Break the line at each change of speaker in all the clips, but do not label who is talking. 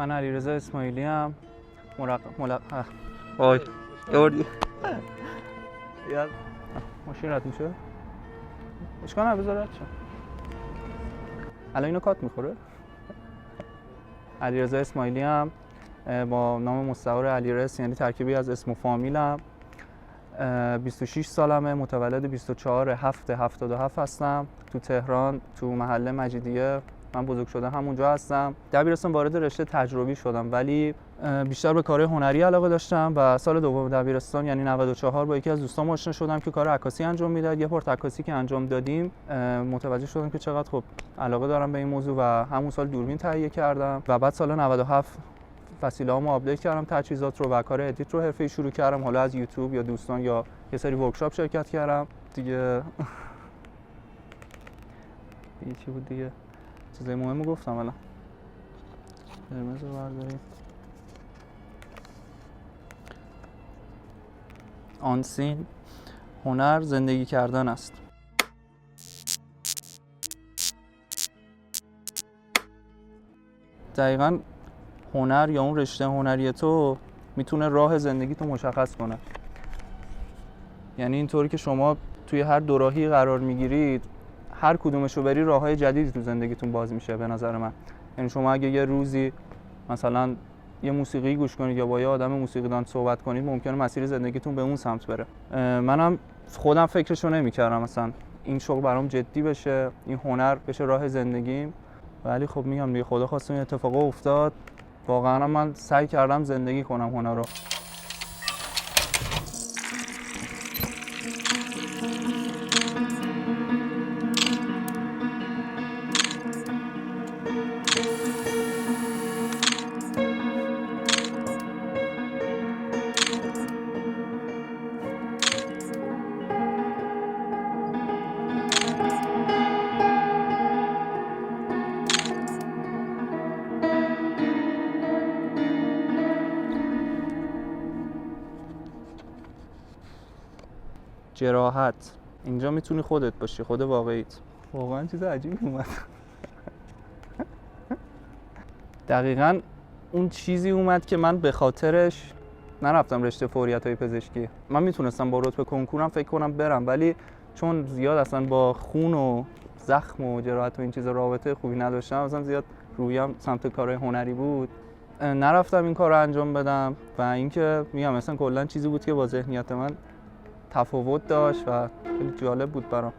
من علیرضا اسماعیلی ام. وای یوردی یاد ماشین رد میشه؟ اشکال نداره بذار رد شه. الان اینو کات میخوره؟ علیرضا اسماعیلی ام، با نام مستعار علیرضا، یعنی ترکیبی از اسم و فامیلم. 26 سالمه، متولد 24/7/77 هستم. تو تهران، تو محله مجیدیه من بزرگ شده همونجا هستم. دبیرستان وارد رشته تجربی شدم، ولی بیشتر به کارهای هنری علاقه داشتم و سال دوم دبیرستان یعنی 94 با یکی از دوستام آشنا شدم که کار عکاسی انجام میداد. یه پورت عکاسی که انجام دادیم متوجه شدم که چقدر خوب علاقه دارم به این موضوع و همون سال دوربین تهیه کردم و بعد سال 97 وسیله‌هامو آپدیت کردم، تجهیزات رو و کار ادیت رو حرفه‌ای شروع کردم. حالا از یوتیوب یا دوستان یا یه سری ورکشاپ شرکت کردم دیگه. چی بود دیگه؟ چیزای مهمو گفتم. الان قرمز رو برداریم. آنسین هنر زندگی کردن است. دقیقاً هنر یا اون رشته هنری تو میتونه راه زندگی تو مشخص کنه. یعنی اینطوری که شما توی هر دوراهی قرار میگیرید، هر کدومشو بری راههای جدیدی تو زندگیتون باز میشه به نظر من. یعنی شما اگه یه روزی مثلا یه موسیقی گوش کنید یا با یه آدم موسیقیدان صحبت کنید، ممکنه مسیر زندگیتون به اون سمت بره. منم خودم فکرشو نمی‌کردم مثلا این شغل برام جدی بشه، این هنر بشه راه زندگیم، ولی خب میگم دیگه خدا خواست این اتفاق افتاد. واقعا من سعی کردم زندگی کنم هنر رو. جراحت اینجا میتونی خودت باشی، خود واقعیت. واقعا چیز عجیبی اومد. دقیقاً اون چیزی اومد که من به خاطرش نرفتم رشته فوریت‌های پزشکی. من میتونستم با رتبه کنکورم فکر کنم برم، ولی چون زیاد اصلا با خون و زخم و جراحت و این چیزا رابطه خوبی نداشتم، اصلا زیاد رویم سمت کارهای هنری بود، نرفتم این کار رو انجام بدم. و اینکه میگم مثلا کلا چیزی بود که با ذهنیت من تفاوت داشت و خیلی جالب بود برام.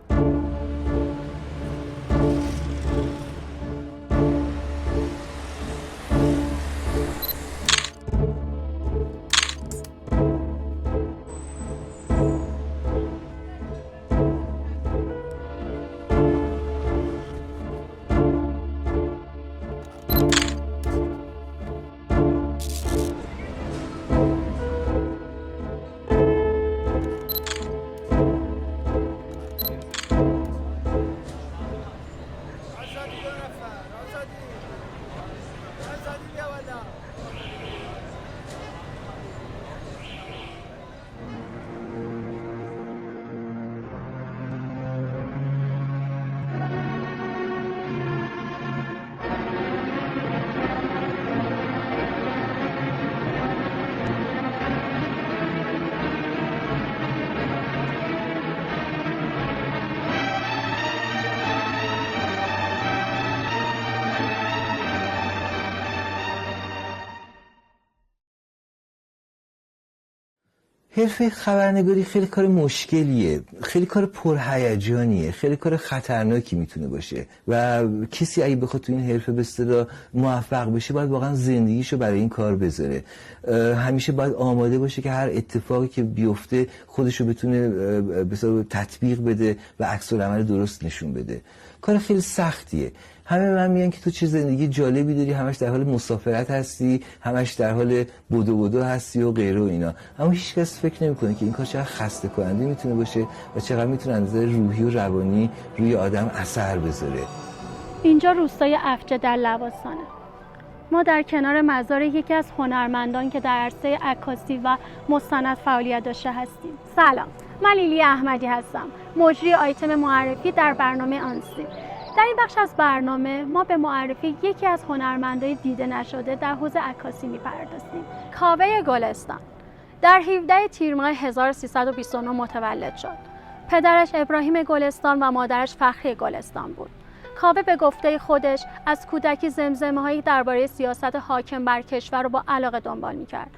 حرفه خبرنگاری خیلی کار مشکلیه، خیلی کار پرهیجانیه، خیلی کار خطرناکی میتونه باشه و کسی اگه بخواد تو این حرفه به اصطلاح موفق بشه باید واقعا زندگیشو برای این کار بذاره. همیشه باید آماده باشه که هر اتفاقی که بیفته خودشو بتونه به اصطلاح تطبیق بده و عکس العمل درست نشون بده. کار خیلی سختیه. همه من میگن که تو چه زندگی جالبی داری، همش در حال مسافرت هستی، همش در حال بدو هستی و غیره و اینا، اما هیچ کس فکر نمیکنه که این کار چقدر خسته کننده میتونه باشه و چقدر میتونه از نظر روحی و روانی روی آدم اثر بذاره.
اینجا روستای افجه در لواسانه. ما در کنار مزار یکی از هنرمندان که در عرصه عکاسی و مستند فعالیت داشته هستیم. سلام، من لیلی احمدی هستم، مجری آیتم معرفی در برنامه آنسی. در این بخش از برنامه ما به معرفی یکی از هنرمندای دیده نشده در حوزه عکاسی می‌پردازیم. کاوه گلستان در 17 تیر ماه 1329 متولد شد. پدرش ابراهیم گلستان و مادرش فخری گلستان بود. کاوه به گفته خودش از کودکی زمزمه‌هایی درباره سیاست حاکم بر کشور رو با علاقه دنبال می‌کرد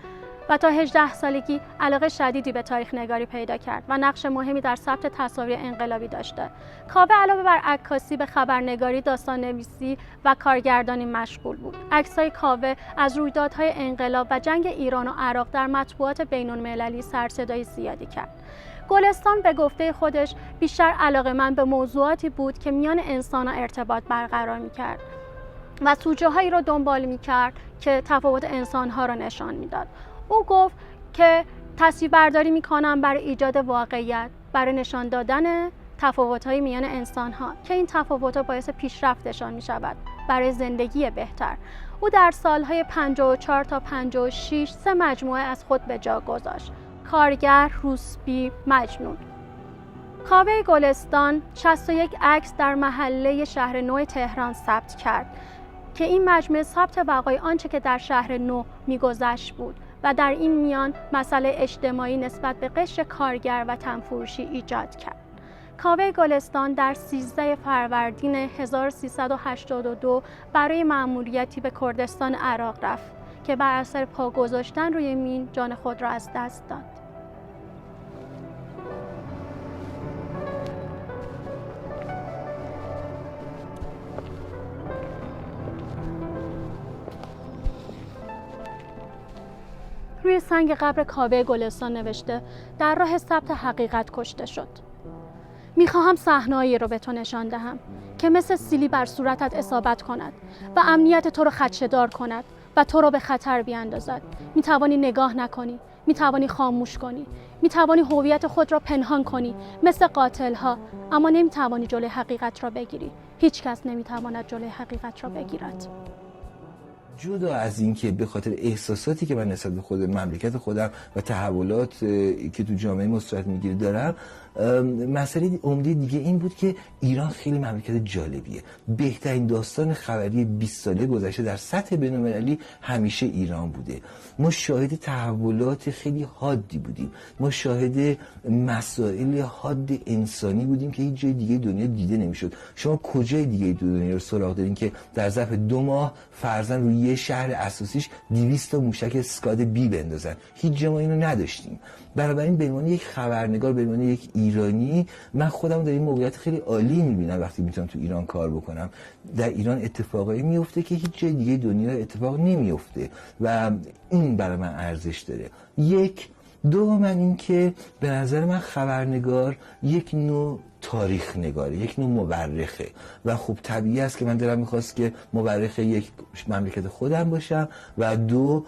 و تا 18 سالگی علاقه شدیدی به تاریخ نگاری پیدا کرد و نقش مهمی در ثبت تصاویر انقلابی داشته. کاوه علاوه بر عکاسی به خبرنگاری، داستان‌نویسی و کارگردانی مشغول بود. عکس‌های کاوه از رویدادهای انقلاب و جنگ ایران و عراق در مطبوعات بین‌المللی سر صدای زیادی کرد. گلستان به گفته خودش بیشتر علاقه‌مند به موضوعاتی بود که میان انسان‌ها ارتباط برقرار می‌کرد و سوژه‌هایی را دنبال می‌کرد که تفاوت انسان‌ها را نشان می‌داد. او گفت که تصویربرداری می‌کنم برای ایجاد واقعیت، برای نشان دادن تفاوت‌های میان انسان‌ها که این تفاوت‌ها باعث پیشرفتشان می‌شود برای زندگی بهتر. او در سال‌های 54 تا 56 سه مجموعه از خود به جا گذاشت: کارگر، روسبی، مجنون. کاوه گلستان 61 عکس در محله شهر نو تهران ثبت کرد که این مجموعه ثبت وقایع آنچه که در شهر نو می‌گذشت بود و در این میان مسئله اجتماعی نسبت به قشر کارگر و تنفروشی ایجاد کرد. کاوه گلستان در 13 فروردین 1382 برای مأموریتی به کردستان عراق رفت که بر اثر پا گذاشتن روی مین جان خود را از دست داد. روی سنگ قبر کاوه گلستان نوشته: در راه ثبت حقیقت کشته شد. میخواهم صحنه‌ای رو به تو نشان دهم که مثل سیلی بر صورتت اصابت کند و امنیت تو رو خدشه‌دار کند و تو رو به خطر بیاندازد. میتوانی نگاه نکنی، میتوانی خاموش کنی، میتوانی هویت خود را پنهان کنی مثل قاتل‌ها، اما نمیتوانی جلوی حقیقت را بگیری. هیچ کس نمیتواند جلوی حقیقت را بگیرد.
جدا از این که به خاطر احساساتی که من نسبت به خود مملکت خودم و تحولات که تو جامعه ما صورت میگیره دارم، مسئله عمده دیگه این بود که ایران خیلی مملکت جالبیه. بهترین داستان خبری 20 ساله گذشته در سطح بین‌المللی همیشه ایران بوده. ما شاهد تحولات خیلی حادی بودیم، ما شاهد مسائل حاد انسانی بودیم که هیچ جای دیگه دنیا دیده نمیشد. شما کجای دیگه دنیا رو سراغ دارین که در ظرف 2 ماه فرضاً روی یه شهر اساسیش 200 تا موشک اسکاد بی بندازن؟ هیچ جا ما اینو نداشتیم. بنابراین به عنوان یک خبرنگار، به عنوان یک ایرانی، من خودم در این موقعیت خیلی عالی می‌بینم وقتی میتونم تو ایران کار بکنم. در ایران اتفاقایی میفته که هیچ جای دیگه دنیا اتفاق نمیفته و این برای من ارزش داره. یک دوم این که به نظر من خبرنگار یک نوع تاریخ نگاره، یک نوع مورخه و خب طبیعی است که من دلم میخواست که مورخ یک مملکت خودم باشم و دو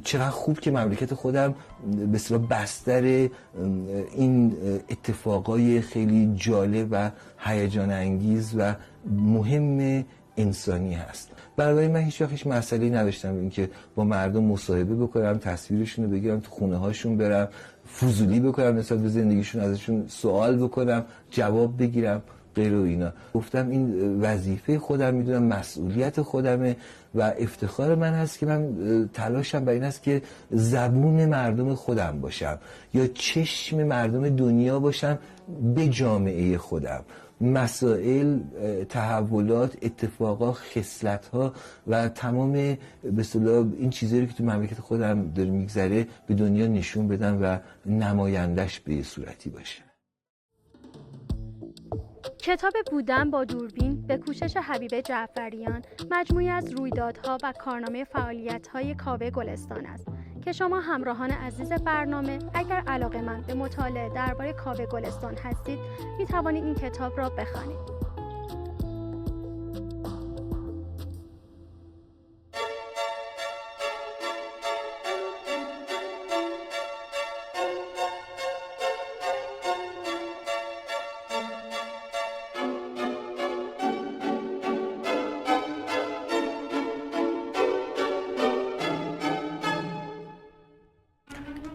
چقدر خوب که مملکت خودم به اصطلاح بستر این اتفاقای خیلی جالب و هیجان انگیز و مهم انسانی هست. برای من هیچ وقت هیچ مسئله‌ای نداشتم اینکه با مردم مصاحبه بکنم، تصویرشون رو بگیرم، تو خونه هاشون برم، فضولی بکنم نسبت به زندگیشون، ازشون سوال بکنم، جواب بگیرم، غیر و اینا. گفتم این وظیفه خودم میدونم، مسئولیت خودمه و افتخار من هست که من تلاشم بر این است که زبون مردم خودم باشم یا چشم مردم دنیا باشم به جامعه خودم. مسائل، تحولات، اتفاقات، خصلت‌ها و تمام به اصطلاح این چیزایی که تو مملکت خودم داره میگذره به دنیا نشون بدم و نمایندش به صورتی باشه.
کتاب بودن با دوربین به کوشش حبیبه جعفریان مجموعی از رویدادها و کارنامه فعالیت‌های کاوه گلستان است که شما همراهان عزیز برنامه اگر علاقه‌مند به مطالعه درباره کاوه گلستان هستید می توانید این کتاب را بخوانید.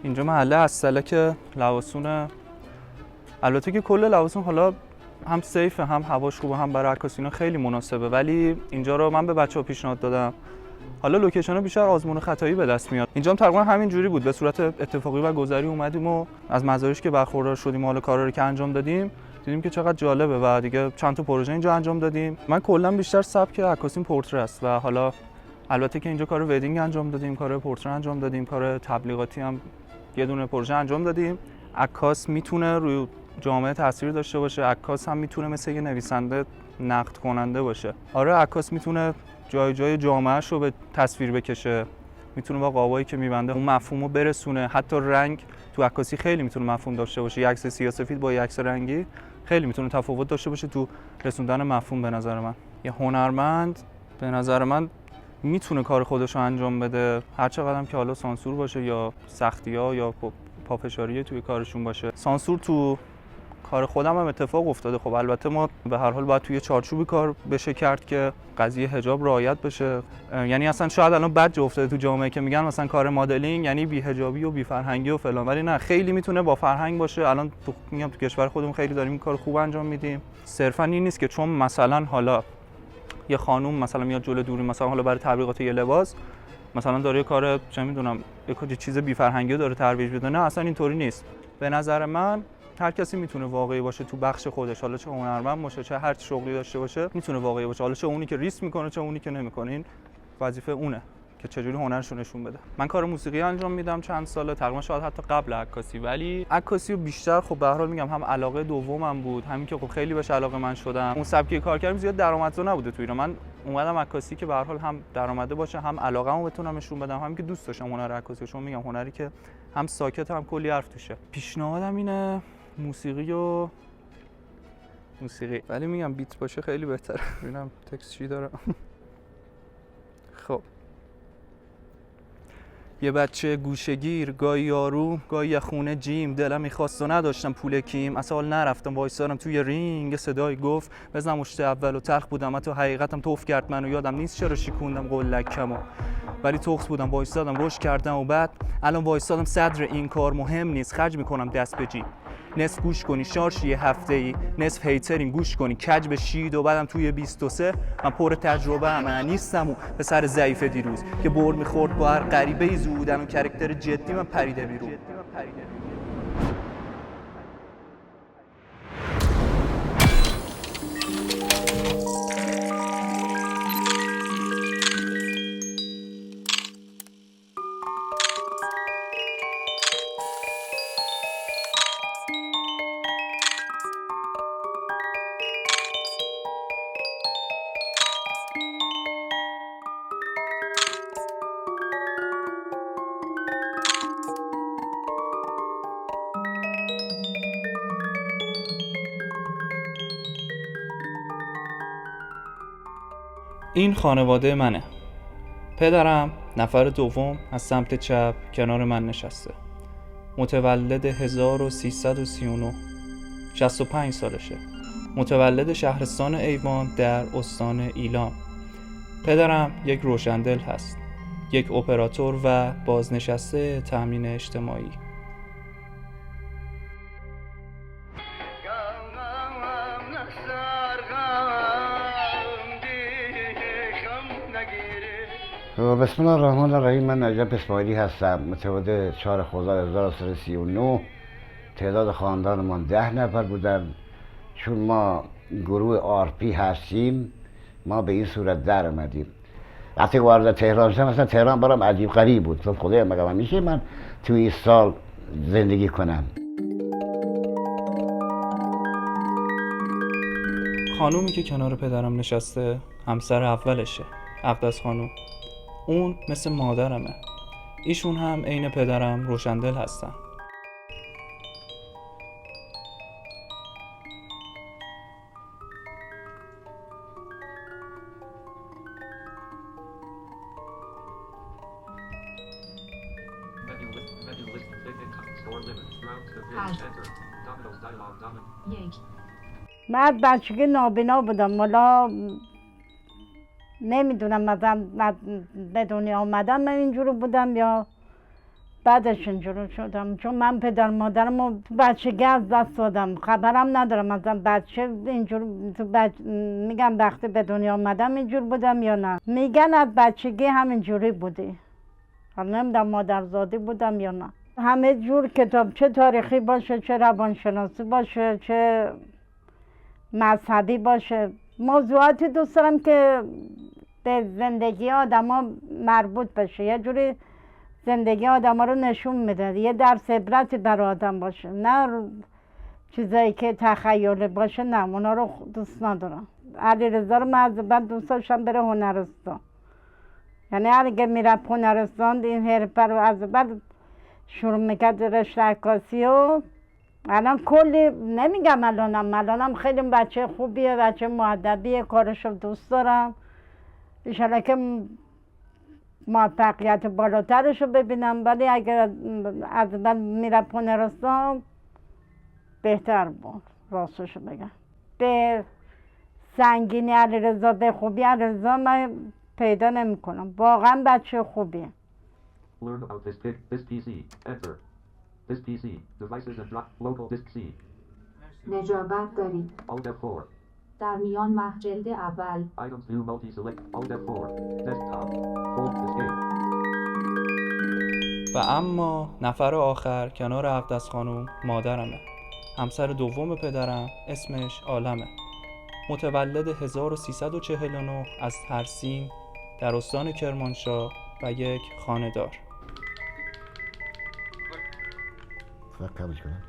اینجا محله هستله که لواسونه، البته که کل لواسون حالا هم سیفه، هم هواش خوبه، هم برای عکاسی اینا خیلی مناسبه. ولی اینجا رو من به بچه‌ها پیشنهاد دادم. حالا لوکیشن بیشتر آزمون و خطایی به دست میاد. اینجا هم تقریبا همین جوری بود، به صورت اتفاقی و گذری اومدیم و از مزایاش که برخوردار شدیم، حالا کارا رو که انجام دادیم دیدیم که چقدر جالبه و دیگه چند تا پروژه اینجا انجام دادیم. من کلا بیشتر سبک عکاسیم پورتره است و حالا البته که اینجا کار ودینگ انجام دادیم، کار پورتره انجام دادیم، کار تبلیغاتی هم یه دونه پروژه انجام دادیم. عکاس میتونه روی جامعه تاثیر داشته باشه، عکاس هم میتونه مثل یه نویسنده نقد کننده باشه. آره عکاس میتونه جای جای جامعه‌شو به تصویر بکشه، میتونه با قابایی که میبنده اون مفهومو برسونه. حتی رنگ تو عکاسی خیلی میتونه مفهوم داشته باشه. یه عکس سیاه‌سفید با یه عکس رنگی خیلی میتونه تفاوت داشته باشه تو رسوندن مفهوم. به نظر من یه هنرمند به نظر من میتونه کار خودش رو انجام بده، هر چقدر که حالا سانسور باشه یا سختی‌ها یا پافشاری توی کارشون باشه. سانسور تو کار خودم هم اتفاق افتاده. خب البته ما به هر حال باید توی چارچوبی کار بشه کرد که قضیه حجاب رعایت بشه. یعنی اصلا شاید الان بد جا افتاده تو جامعه که میگن مثلا کار مدلینگ یعنی بی حجابی و بی فرهنگی و فلان، ولی نه، خیلی میتونه با فرهنگ باشه. الان میگم تو کشور خودمون خیلی داریم این کار خوب انجام میدیم. صرفا این نیست که چون مثلا حالا یه خانوم مثلا میاد جلوی دوری مثلا حالا برای تبلیغات یه لباس مثلا داره کار چه میدونم یه چیز بی فرهنگی داره ترویج بده، نه اصلا اینطوری نیست. به نظر من هر کسی میتونه واقعی باشه تو بخش خودش، حالا چه هنرمند باشه چه هر شغلی داشته باشه میتونه واقعی باشه، حالا چه اونی که ریسک میکنه چه اونی که نمیکنه. این وظیفه اونه که چجوری هنرشو نشون بده. من کار موسیقی انجام میدم چند ساله، تقریبا شاید حتی قبل عکاسی، ولی عکاسی رو بیشتر خب به هر حال میگم هم علاقه دومم بود، همین که خب خیلی بهش علاقه من شدم. اون سبکی کار کردم زیاد درآمدزا نبوده تو ایران. من اومدم عکاسی که به هر حال هم درآمده باشه، هم علاقه‌مو بتونم نشون بدم، هم که دوست داشتم هنر عکاسی. چون میگم هنری که هم ساکت هم کلی حرف توشه. پیشنهادم اینه موسیقی، ولی میگم بیت باشه خیلی بهتره. ببینم تکست چی داره. خب یه بچه گوشه‌گیر، گاهی یارو گاهی خونه جیم، دلم می‌خواست و نداشتم پول کیم، از حال نرفتم وایسادم توی رینگ، صدای گفت بزن مشت اول و تلخ بودم، تو حقیقتم توف کرد منو، یادم نیست چرا شکوندم قلکمو، ولی تخس بودم وایسادم رشد کردم و بعد الان وایسادم صدر این کار مهم نیست، خرج میکنم دست به جیب. نصف گوش کنی شارژ یه هفته‌ای، نصف هیترین گوش کنی کج بشید و بعدم توی 23 من پر تجربه من نیستم و به سر ضعیف دیروز که بر میخورد با هر غریبه‌ای زودن و کاراکتر جدی من پریده بیرون. این خانواده منه. پدرم نفر دوم از سمت چپ کنار من نشسته. متولد 1339، 65 سالشه. متولد شهرستان ایوان در استان ایلام. پدرم یک روشندل هست، یک اپراتور و بازنشسته تامین اجتماعی.
بسم الله الرحمن الرحیم. من نجف اسماعیلی هستم، متولد 4 خرداد 1339. تعداد خاندانمان 10 نفر بودن. چون ما گروه آرپی هستیم ما به این صورت در اومدیم. وقتی وارد تهران شدم مثلا تهران برام عجیب غریب بود. تو خدایا مگه میشه من توی این سال زندگی کنم؟
خانومی که کنار پدرم نشسته همسر اولشه، اقدس خانوم. اون مثل مادرمه. ایشون هم عین پدرم روشندل هستن.
من بچگی نابینا بودم، مالا نمیدونم مثلا به دنیا آمدم من اینجور بودم یا بعدش اینجوری شدم، چون من پدر مادرم رو تو بچگی از دست دادم، خبرم ندارم از بچه اینجور میگم وقتی به دنیا آمدم اینجور بودم یا نه. میگن از بچگی همینجوری بودی، حالا نمیدونم مادرزادی بودم یا نه. همه جور کتاب، چه تاریخی باشه، چه روانشناسی باشه، چه مذهبی باشه، موضوعاتی دوست دارم که به زندگی آدما مربوط بشه، یه جوری زندگی آدما رو نشون میده، یه درس عبرتی برای آدم باشه، نه چیزایی که تخیلی باشه، نه اونا رو دوست ندارم. علیرضا رو من از بعد دوست داشتم بره هنرستان، یعنی اگه میرفت هنرستان این حرفه رو از بعد شروع میکرد رشته عکاسی و الان کلی، نمیگم الانم خیلی بچه خوبیه، بچه مؤدبیه، کارشو دوست دارم، انشالله که موفقیت بالاترشو ببینم. ولی اگر از من میرفت هنرستان بهتر بود، راستشو بگم. به سنگینی علیرضا، به خوبی علیرضا من پیدا نمی کنم، واقعا بچه خوبیه.
Learn about this PC. Enter. This PC. Devices and drop. Local disk C.
نجابت دارید.
Alt F4.
در میان جلد اول.
Items view multi-select. Alt F4. Desktop. Fold escape.
و اما نفر آخر کنار اقدس خانوم مادرمه، همسر دوم پدرم، اسمش عالمه. متولد 1349 از ترسیم در استان کرمانشاه و یک خانه‌دار.
کمش کنم.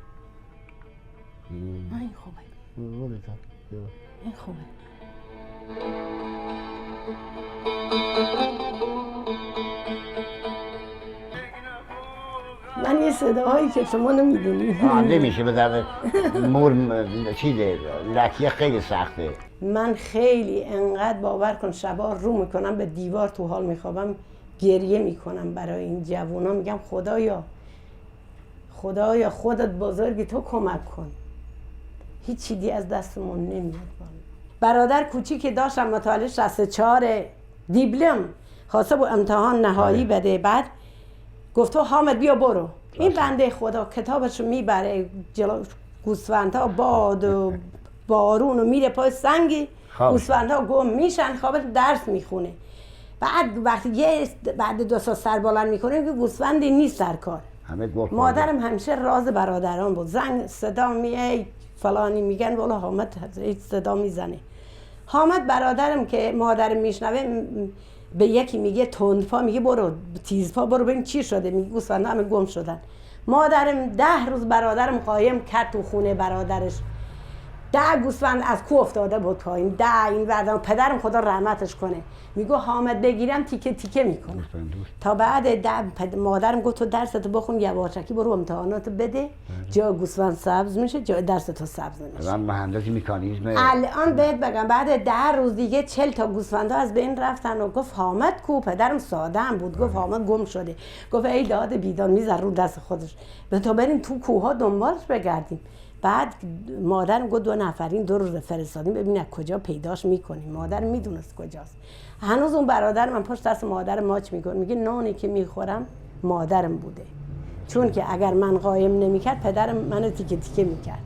این خوبه، این خوبه. من یه صداهایی که شما نمیدونید
نمیشه به درد مور چیزه، لکیه خیلی سخته.
من خیلی انقدر باور کن شبا رو میکنم به دیوار، تو حال میخوابم گریه میکنم برای این جوونا، میگم خدایا خودت بزرگی، تو کمک کن، هیچ چیزی از دستمون نمیاد. برادر کوچیکی داشتم متولد 64 دیپلم خواسته بود امتحان نهایی بده، بعد گفت تو حامد بیا برو. این بنده خدا کتابشو میبره جلو گوسفندها، باد و بارون و میره پای سنگی، گوسفندها گم میشن، خواب درس میخونه. بعد وقتی بعد 2 سال سر بلند میکنه که گوسفندی نیست سرکار. مادرم همیشه راز برادران بود، زنگ صدا میای فلانی میگن والا حامد صدا میزنه. حامد برادرم که مادرم میشنوه به یکی میگه تندپا، میگه برو تیزپا برو ببین چی شده، میگه گوسفندا همه گم شدن. مادرم 10 روز برادرم قایم کرد تو خونه برادرش، 10 گوسفند از کو افتاده بود پایین، 10 این وردم. پدرم خدا رحمتش کنه میگه حامد بگیرم تیکه تیکه میکنه. تا بعد مادرم گفت تو درستو بخون یواشکی برو امتحانات بده، جا گوسفند سبز میشه جا درستو سبز نمیشه.
من مهندس مکانیزم
الان بهت بگم بعد 10 روز دیگه 40 تا گوسفندا از بین رفتن و گفت حامد کو. پدرم ساده هم بود، گفت حامد گم شده. گفت ای داد بیداد میذار رو دست خودش، به تو بریم تو کوها دنبالش بگردیم. بعد مادرم گفت 2 نفرین 2 روز فرستادیم ببین از کجا پیداش میکنیم. مادر میدونست کجاست. هنوز اون برادر من پشت دست مادر ماچ میکنه، میگه نانی که میخورم مادرم بوده، چون که اگر من قایم نمیکرد پدرم منو تیکه تیکه میکرد.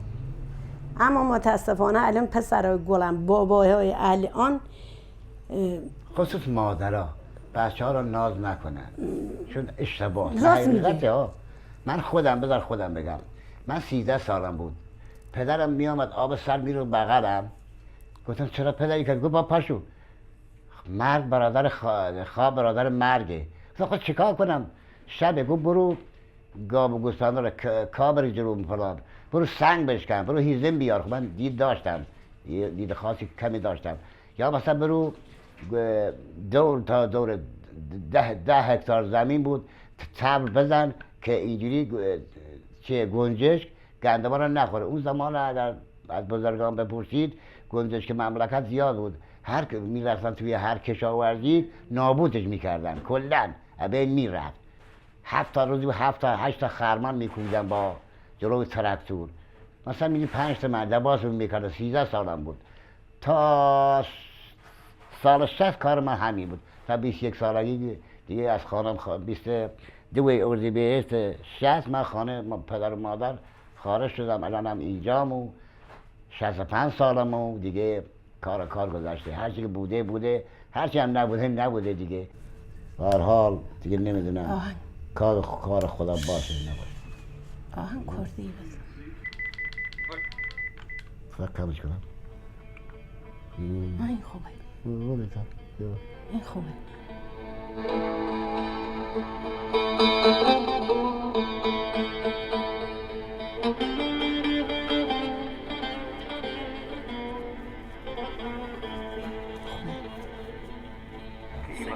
اما متاسفانه الان پسرای گلم باباهای الان
خصوص مادرها بچه‌ها رو ناز نکنن، چون اشتباه
راست
من خودم بگم، من 13 سالم بود، پدرم میامد آب سر میره بغلم، گفتم چرا پدری کرد؟ گفت با پاشو مرگ برادر خواب برادر مرگه. گفتم خود چیکار کنم؟ شبه گفت برو گاو و گوسفندا رو کابری جلو فلان، برو سنگ بشکن، برو هیزم بیار. خب من دید داشتم، دید خاصی کمی داشتم. یا مثلا برو دور تا دور 10 هکتار زمین بود تبر بزن که اینجوری گنجشک گندما رو نخوره. اون زمان اگر از بزرگان بپرسید گنجشک مملکت زیاد بود، هر میرفتن توی هر کشاورزی نابودش میکردن کلا، ابین میرفت. 7 تا روزی 7 تا 8 تا خرمن میکوندن با جلوی تراکتور. مثلا میگه 5 تا مرد بازم میکرد. 13 سالم بود تا سال 60 کار من همین بود. تا 21 سالگی دیگه از خانم 2 اردیبهشت 60 من خانه پدر و مادر خارج شدم. الانم اینجام و 65 سالم و دیگه کار گذشته. هرچی که بوده، هرچی هم نبوده دیگه. به هر حال دیگه نمیدونم کار خدا باشه نباشه.
آهن کردی بزن.
فقط کمش کنم.
این خوبه. این خوبه.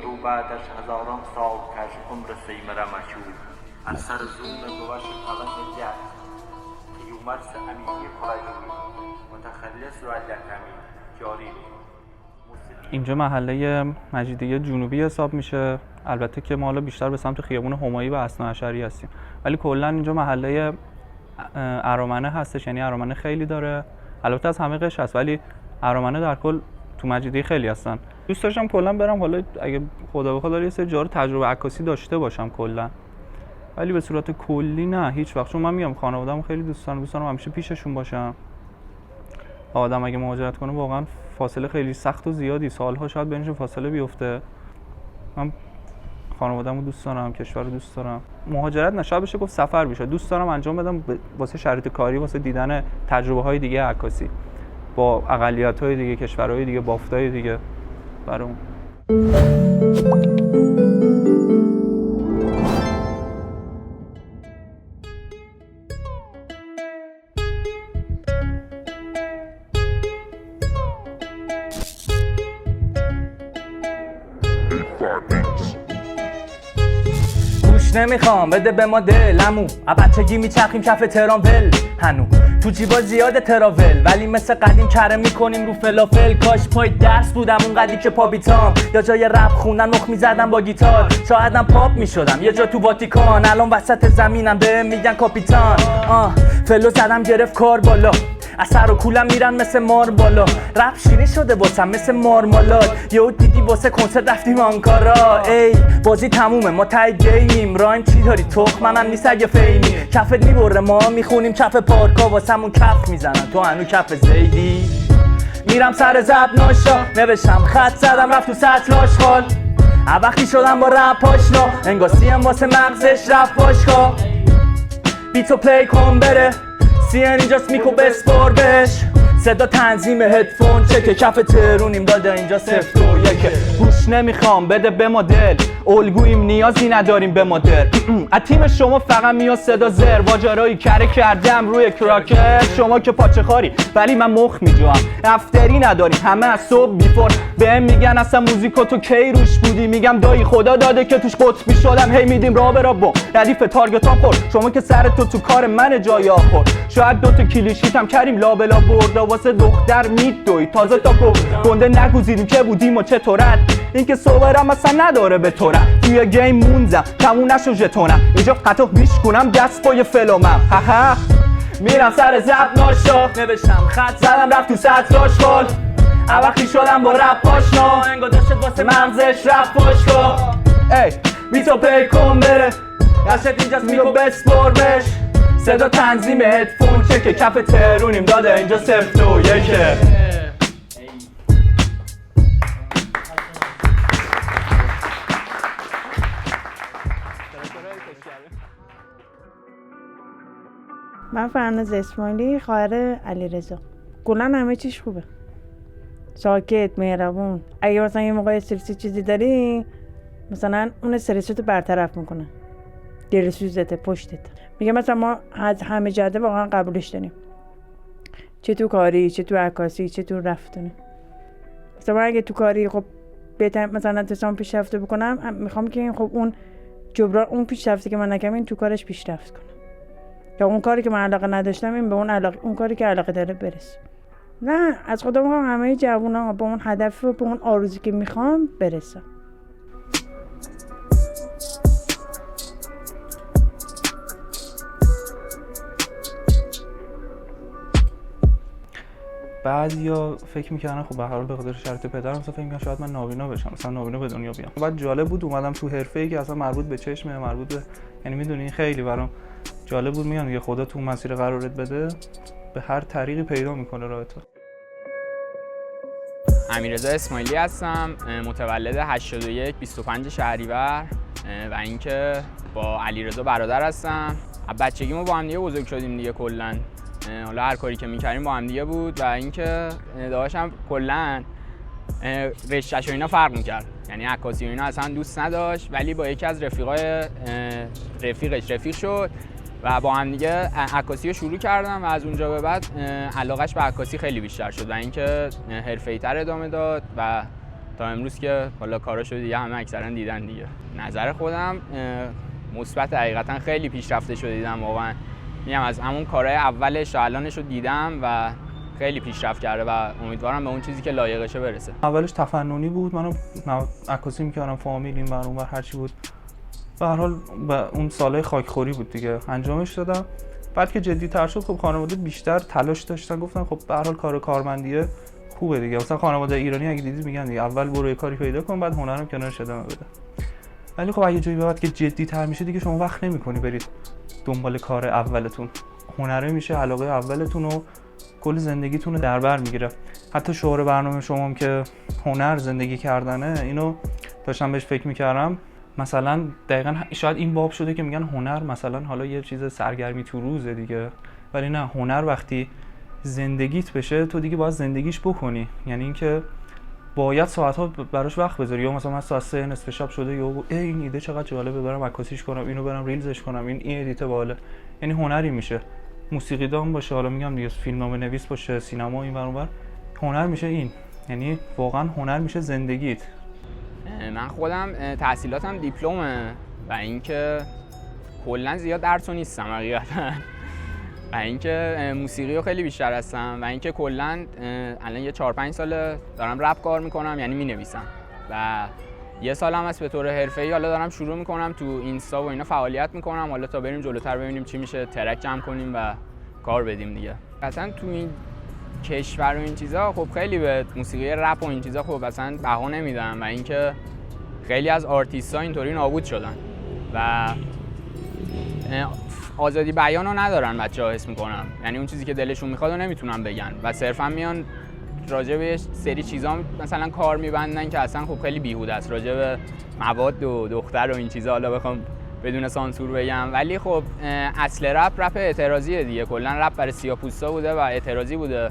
رو بعد از هزاران سال کش عمر سیمره مشهور از سر زون گوش طلب جد که اومد امیدی قرآنی متخلص را دکمی جاری
اینجا محله مجیدیه جنوبی حساب میشه. البته که ما حالا بیشتر به سمت خیابون همایی و اثناعشری هستیم، ولی کلا اینجا محله ارامنه هستش، یعنی ارامنه خیلی داره. البته از همه قش هست، ولی ارامنه در کل تو مجیدیه خیلی هستن. دوست داشتم کلا برم، حالا اگه خدا بخواد یه سری جا رو تجربه عکاسی داشته باشم کلا، ولی به صورت کلی نه هیچ وقت. چون من میگم خانواده‌مو خیلی دوست دارم همیشه پیششون باشم. آدم اگه مهاجرت کنه واقعا فاصله خیلی سخت و زیادی، سالها شاید بینشون فاصله بیفته. من خانواده‌مو دوست دارم، کشور رو دوست دارم. مهاجرت نشه بشه گفت سفر بشه. دوست دارم انجام بدم واسه شرایط کاری، واسه دیدن تجربه‌های دیگه عکاسی با اقلیت‌های دیگه، کشورهای دیگه، بافت‌های دیگه برام.
گوش نمیخوام بده به ما دلمو، بچگی میچرخیم کف تهران ول هنو تو جیبا زیاد تراول، ولی مثل قدیم کره میکنیم رو فلافل. کاش پای درس بودم اونقدی که پا بیتام، یا جای رپ خوندن مخ میزدم با گیتار. شایدم پاپ میشدم یه جا تو واتیکان، الان وسط زمینم به میگن کاپیتان. فلو زدم گرفت کار بالا، از سر و کولم میرن مثل مار بالا. رپ شیرین شده واسم مثل مارمالاد، یهو دیدی واسه کنسرت رفتیم آنکارا. ای بازی تمومه ما تای گیمیم، رایم چی داری تخمم نیست اگه فیمی. کفت میبره ما میخونیم کف پارکا، واسمون کف میزنن تو هنو کف زیدی. میرم سر زب ناشا نوشتم خط زدم رفت تو سطل آشغال. وقتی شدم با رپ آشنا، انگاسیم واسه مغزش رفت باشگاه. بیتو پلی کن بره سی ان اینجاست میکو بسپار بهش. صدا تنظیم هدفون چکه کف ترونیم داده اینجا 0 و 1. گوش نمیخوام بده به ما دل، الگوییم نیازی نداریم به مدر. از تیم شما فقط میاد صدا زر، واجرایی کره کردم روی کراکر. شما که پاچه خاری ولی من مخ میجوام، افتری نداریم همه از صبح بیفور. بهم میگن اصلا موزیکو تو کی روش بودی، میگم دایی خدا داده که توش قطبی شدم. هی میدیم راه برا بم ردیف تارگتام خورد، شما که سر تو کار من جای آخر. شاید دوتا کلیشیتم کریم لابلا بردا، واسه دختر میدوی تازه تا گنده نگوزیدیم که بودیم و چطورت. این که صبرم اصلا نداره به طورت، توی گیم موندم تموم نشو ژتونم. اینجا قطع بیش کنم دست پای فلومم. هاها میرم سر زب ناشا نوشتم خط زدم رفت تو سطل آشغال. وقتی شدم با رپ آشنا، انگار داشت واسه مغزش رفت باشگاه. ای بیتو پی کن بره دست اینجاست میگو بسپار بهش. صدا تنظیم هدفون چکه کف ترونیم داده اینجا 0 و 1.
من فرناز اسماعیلی، خواهر علیرضا. کلا همه چیش خوبه، ساکت، مهربون. اگه مثلا یه موقع استرسی چیزی داری، مثلا اون استرسیتو برطرف میکنه، دلسوزته، پشتت. میگه مثلا ما از همه جهت واقعا قبولش داریم، چه تو کاری، چه تو عکاسی، چه تو رفتنه. مثلا من اگه تو کاری خب بهتر مثلا تصمیم پیشرفت بکنم، میخوام که خب اون جبران اون پیشرفتی که من نکردم این تو کارش پیشرفت کنه، یا اون کاری که من علاقه نداشتم این به اون کاری که علاقه داره برسه. نه از خدا میخوام همه جوونا با اون هدف و با اون آرزویی که میخوام برسم.
بعضیا فکر می‌کردن خب به هر حال به خاطر شرط پدرم مثلا فکر می‌کردن شاید من نابینا بشم، مثلا نابینا به دنیا بیام. بعد جالب بود اومدم تو حرفه‌ای که اصلا مربوط به چشمه، مربوط به یعنی میدونی خیلی برام جالب بود. میگم دیگه خدا تو مسیر قرارت بده به هر طریقی پیدا میکنه راهتو.
امیررضا اسماعیلی هستم، متولد 81 25 شهریور و اینکه با علیرضا برادر هستم. از بچگی ما با هم دیگه بزرگ شدیم دیگه کلا. حالا هر کاری که می‌کردیم با هم دیگه بود و اینکه داداشم کلا رشته‌ش و اینا فرق می‌کرد. یعنی عکاسی و اینا اصلا دوست نداشت ولی با یکی از رفیقش رفیق شد و با هم دیگه عکاسی رو شروع کردم و از اونجا به بعد علاقهش به عکاسی خیلی بیشتر شد و اینکه حرفه‌ای‌تر ادامه داد و تا امروز که حالا کاراشو دیگه همه اکثرا دیدن دیگه. نظر خودم مثبت، حقیقتا خیلی پیشرفته شده دیدم واقعا. میگم از همون کارهای اولش تا الانش رو دیدم و خیلی پیشرفت کرده و امیدوارم به اون چیزی که لایقشه برسه.
اولش تفننی بود، منو عکاسی می‌کردم، فامیل این ور اون ور هر چی بود. به هر حال اون سالهای خاکخوری بود دیگه، انجامش دادم. بعد که جدی‌تر شد خب خانواده بیشتر تلاش داشتن، گفتن خب به هر حال کار کارمندیه خوبه دیگه. مثلا خانواده ایرانی اگه دیدید میگن دیگه اول برو یه کاری پیدا کن بعد هنرم کنارش ادامه بده. ولی خب اگه جایی بعد که جدی‌تر میشه دیگه شما وقت نمی‌کنی برید دنبال کار اولتون. هنره میشه علاقه اولتون و کل زندگیتون رو در بر میگیره. حتی شعار برنامه شما هم که هنر زندگی کردنه، اینو داشتم بهش فکر می‌کردم. مثلا دقیقاً شاید این باب شده که میگن هنر مثلا حالا یه چیز سرگرمی تو روزه دیگه، ولی نه، هنر وقتی زندگیت بشه تو دیگه باید زندگیش بکنی. یعنی اینکه باید ساعت‌ها براش وقت بذاری. یا مثلا من ساعت 3 نصف شب شده یا این ایده چقدر جالبه برم عکاسیش کنم، اینو برم ریلزش کنم، این ادیت باله. یعنی هنری میشه. موسیقیدان باشه، حالا میگم دیگه فیلمنامه نویس باشه، سینما این ور اون ور، هنر میشه این. یعنی واقعا هنر میشه زندگیت.
من خودم تحصیلاتم دیپلمه و اینکه کلا زیاد درسو نیستم حقیقتا و اینکه موسیقی رو خیلی بیشتر هستم و اینکه کلا الان یه 4-5 ساله دارم رپ کار میکنم، یعنی مینویسم و یه سالم هست به طور حرفه‌ای حالا دارم شروع میکنم تو اینستا و اینا فعالیت میکنم. حالا تا بریم جلوتر ببینیم چی میشه، ترک جمع کنیم و کار بدیم دیگه. اصلا تو این کشور و این چیزا خب خیلی به موسیقی رپ و این چیزا خب اصلا بها نمیدن و اینکه خیلی از آرتیست‌ها اینطوری نابود شدن و آزادی بیان رو ندارن بچه‌ها، حس می‌کنم. یعنی اون چیزی که دلشون میخواد رو نمیتونن بگن و صرفا میان راجع به سری چیزا مثلا کار میبندن که اصلا خب خیلی بیهوده است، راجع به مواد و دختر و این چیزا حالا بخوام بدون سانسور بگم. ولی خب اصل رپ اعتراضیه دیگه، کلا رپ برای سیاه‌پوستا بوده و اعتراضی بوده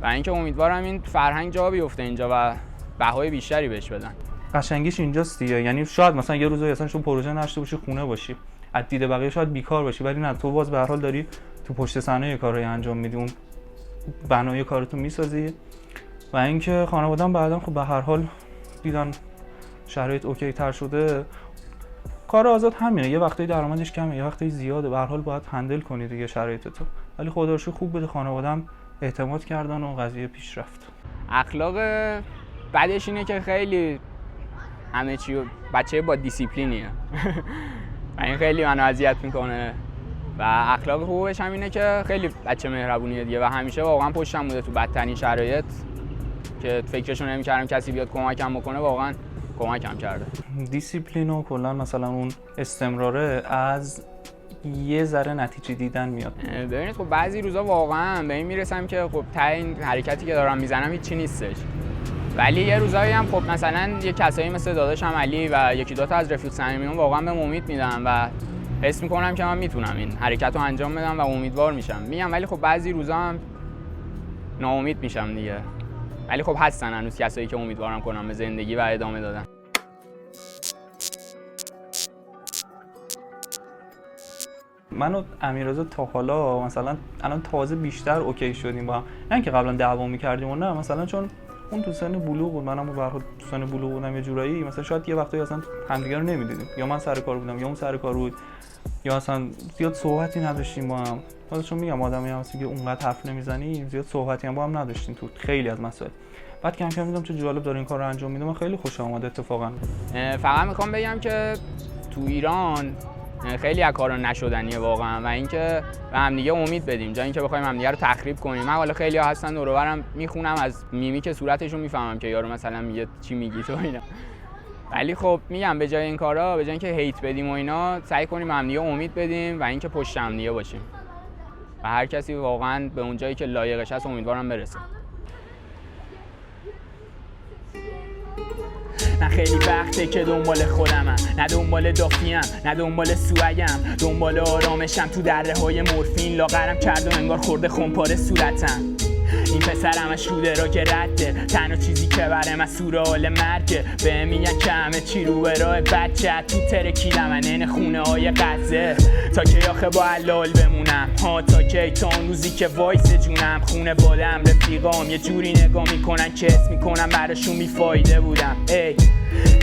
و اینکه امیدوارم این فرهنگ جا بیفته اینجا و بهای بیشتری بهش بدن.
قشنگیش اینجاست دیگه. یعنی شاید مثلا یه روزایی اصلا چون پروژه نشته باشی خونه باشی، از دید بقیه شاید بیکار باشی، ولی نه، تو باز به هر حال داری تو پشت صحنه کارهای انجام میدی، اون بنای کارتو میسازی و اینکه خانواده‌ام بعداً خب به هر حال دیدن شرایط اوکی تر شده. کار آزاد همینه، یه وقتایی درآمدش کمه، یه وقتایی زیاده، به هر حال باید هندل کنی دیگه شرایطتو. ولی خدا رو شکر خوب بده، خانواده‌ام اعتماد کردن و قضیه پیش رفت.
اخلاق بعدش اینه که خیلی همه چی بچه با دیسیپلینیه و این خیلی منو اذیت میکنه و اخلاق خوبش هم اینه که خیلی بچه مهربونیه دیگه و همیشه واقعا پشتم بوده تو بدترین شرایط که فکرشو نمی‌کردم کسی بیاد کمکم بکنه، واقعا کمکم کرده.
دیسیپلین و کلا مثلا اون استمراره از یه ذره نتیجه دیدن میاد.
ببینید خب بعضی روزا واقعا به این میرسم که خب ته این حرکتی که دارم میزنم هیچی نیستش، ولی یه روزایی هم خب مثلا یه کسایی مثل داداشم علی و یکی دو تا از رفیق صمیمیون واقعا بهم امید میدن و حس میکنم که من میتونم این حرکت رو انجام بدم و امیدوار میشم. میگم ولی خب بعضی روزا هم ناامید میشم دیگه، ولی خب هستن هنوز کسایی که امیدوارم کنم به زندگی و ادامه دادن.
من و امیررضا تا حالا مثلا الان تازه بیشتر اوکی شدیم با هم، نه اینکه قبلا دعوا می‌کردیم و نه، مثلا چون اون تو سن بلوغ بود، منم به هر حال تو سن بلوغ بودم، یه جورایی مثلا شاید یه وقتایی اصلا همدیگه رو نمی‌دیدیم، یا من سر کار بودم یا اون سر کار بود، یا اصلا زیاد صحبتی نداشتیم با هم. مثلا چون میگم آدمی هستی که اونقدر حرف نمیزنی، زیاد صحبتی هم با هم نداشتیم تو خیلی از مسائل. بعد کم کم دیدم چه جالب داره این کار رو انجام میده، من خیلی خوشم اومد اتفاقا.
فقط میخوام بگم که تو ایران خیلی از کارا نشدنیه واقعا و اینکه به هم دیگه امید بدیم جای اینکه بخوایم هم دیگه رو تخریب کنیم. من حالا خیلی ها هستن دور و برم میخونم از میمیک صورتشون میفهمم که یارو مثلا میگه چی میگی تو اینا، ولی خب میگم به جای این کارا، به جای اینکه هیت بدیم و اینا، سعی کنیم هم دیگه امید بدیم و اینکه پشت هم دیگه باشیم و هر کسی واقعا به اون جایی که لایقش هست امیدوارم برسه.
من خیلی وقته که دنبال خودمم، نه دنبال دافیم، نه دنبال سویم، دنبال آرامشم تو دره های مورفین. لاغرم کرد و انگار خورده خونپاره صورتم. این پسر همش روده را که رده، تنها چیزی که بره من سورال مرگه. به میگن که همه چی رو به راه بچه، تو ترکیدم من این خونه های قضه. تا که آخه با علال بمونم ها، تا که تا اون روزی که وایس جونم. خونه بادم رفیقام یه جوری نگاه میکنن که حس میکنم براشون بیفایده بودم. ای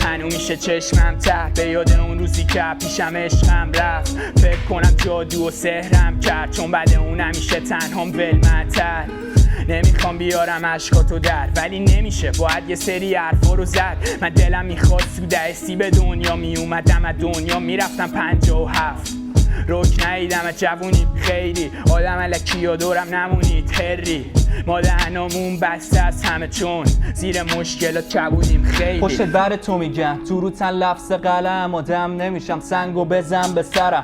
هنو میشه چشمم ته به یاد اون روزی که پیشم عشقم رفت. فکر کنم جادو و سحرم کرد، چون بعد اون همیشه تنهام ولمتر. نمیخوام بیارم عشقاتو در، ولی نمیشه، باید یه سری حرفا رو زد. من دلم میخواست تو دستی به دنیا میومدم، از دنیا میرفتم 57. رک ندیدم از جوونی خیلی، آدم الکی دورم نمونید هری. ما دهنامون بسته از همه چون زیر مشکلات کبودیم خیلی.
پشت بر تو میگم تو رو تن لفظ قلم، آدم نمیشم سنگو بزن به سرم.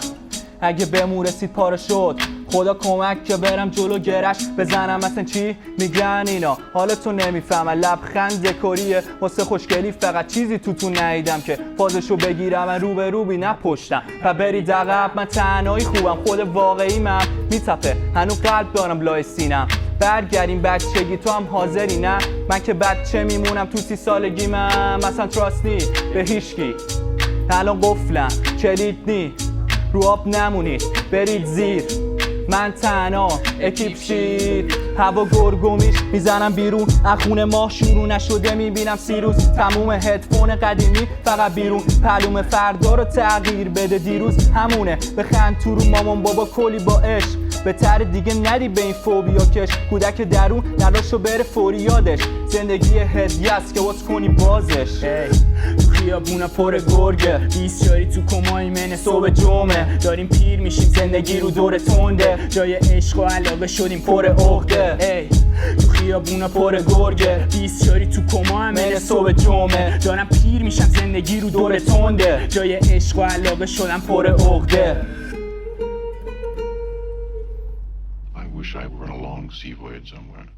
اگه بهمون رسید پاره شد خدا کمک که برم جلو گرش بزنم. مثلا چی میگن اینا حالا تو نمیفهمم، لبخند دکوریه واسه خوشگلی، فقط چیزی تو ندیدم که فازشو بگیرم. من رو به رو بی نپشتم و برید عقب، من تنهایی خوبم، خود واقعی من میتپه هنو قلب دارم لای سینم. برگردیم بچگی تو هم حاضری نه؟ من که بچه میمونم تو 30 سالگی من. مثلا تراست نی به هیچکی، الان قفلم کلید نی، رو آب نمونید برید زیر. من تنها اکیپ شید، هوا گرگومیش میزنم بیرون، اخونه ماه شروع نشده میبینم 30 روز. تموم هدفون قدیمی فقط بیرون، پلوم فردا رو تغییر بده دیروز همونه. بخند تو رو مامان بابا کلی با عشق، به تر دیگه ندی به این فوبیا کش. کودک درون نداشو بره فوری یادش، زندگی هدیه است که واسه کنی بازش.
تو خیابونا پر گرگه، 20 یاری تو کمای من صبح جمعه. داریم پیر میشیم زندگی رو دور تنده، جای عشق و علاقه شدیم پر عقده. ای تو خیابونا پر گرگه، 20 یاری تو کمای من صبح جمعه. دارم پیر میشم زندگی رو دور تنده، جای عشق و علاقه شدم پر عقده.
I wish I were on a long sea voyage somewhere.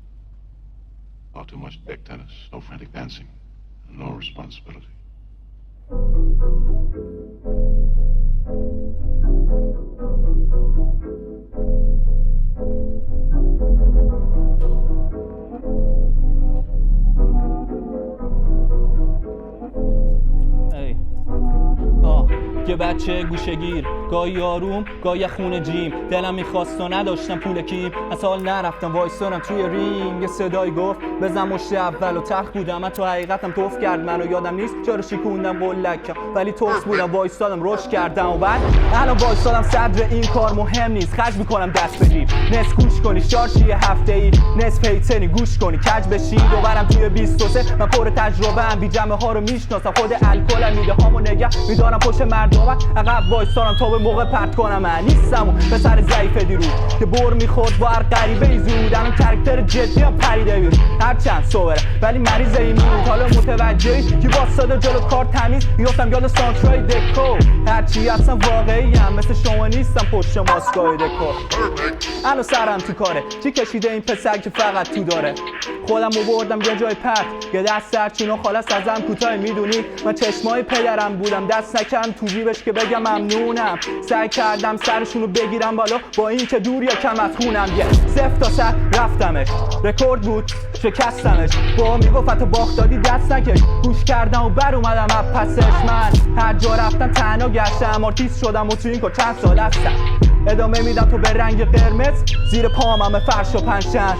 Not too much deck tennis, no frantic dancing, and no responsibility.
یه بچه گوشگیر، گاهی آروم گاهی خونه جیم. دلم میخواست و نداشتم پول کیم، از حال نرفتم وایسادم توی رینگ. یه صدایی گفت بزن مشت اول و تخت بودم. من تو حقیقتم توف کرد منو یادم نیست چرا شیکوندم قلکم، ولی توف بودم وایسادم رشد کردم. و بعد الان وایسادم صدر این کار مهم نیست، خرج میکنم دست به جیب. نصف گوش کنی شارشی هفته‌ای، نصف هیتنی گوش کنی کج بشی. دوبارم توی 23 من پر تجربه ام، بی جمعه ها رو میشناسم، خود الکلم میده هامو نگه میدارم پشت مردم. عقب وایسارم تا به موقع پرت کنم. من نیستم اون پسر ضعیف دیروز که بر میخورد با هر غریبه ای زود. الان کرکتر جدی هم پریده بیرون، هرچند صبره ولی مریض این بود. حالا متوجهی که واساده جلو کار تمیز میافتم یاد سانترای دکو. هرچی هستم واقعی هم، مثل شما نیستم پشت ماسکای دکو. الان سرم تو کاره، چی کشیده این پسر که فقط تو داره. خودم بردم یه جای پرت، یه دست سرچین و خالص ازم کوتاه. میدونی من چشمای پدرم بودم، دست نکردم تو جیبش که بگم ممنونم. سعی کردم سرشونو بگیرم بالا با این که دور یکم از خونم. یه 0 تا 100 رفتمش، رکورد بود شکستمش. با میگفت حتی باخت دادی دست نکش، گوش کردم و بر اومدم از پسش. من هر جا رفتم تنها گشتم، آرتیست شدم و تو این کار چند سال هستم. ادامه میدم تو به رنگ قرمز، زیر پام همه فرش و پنشن.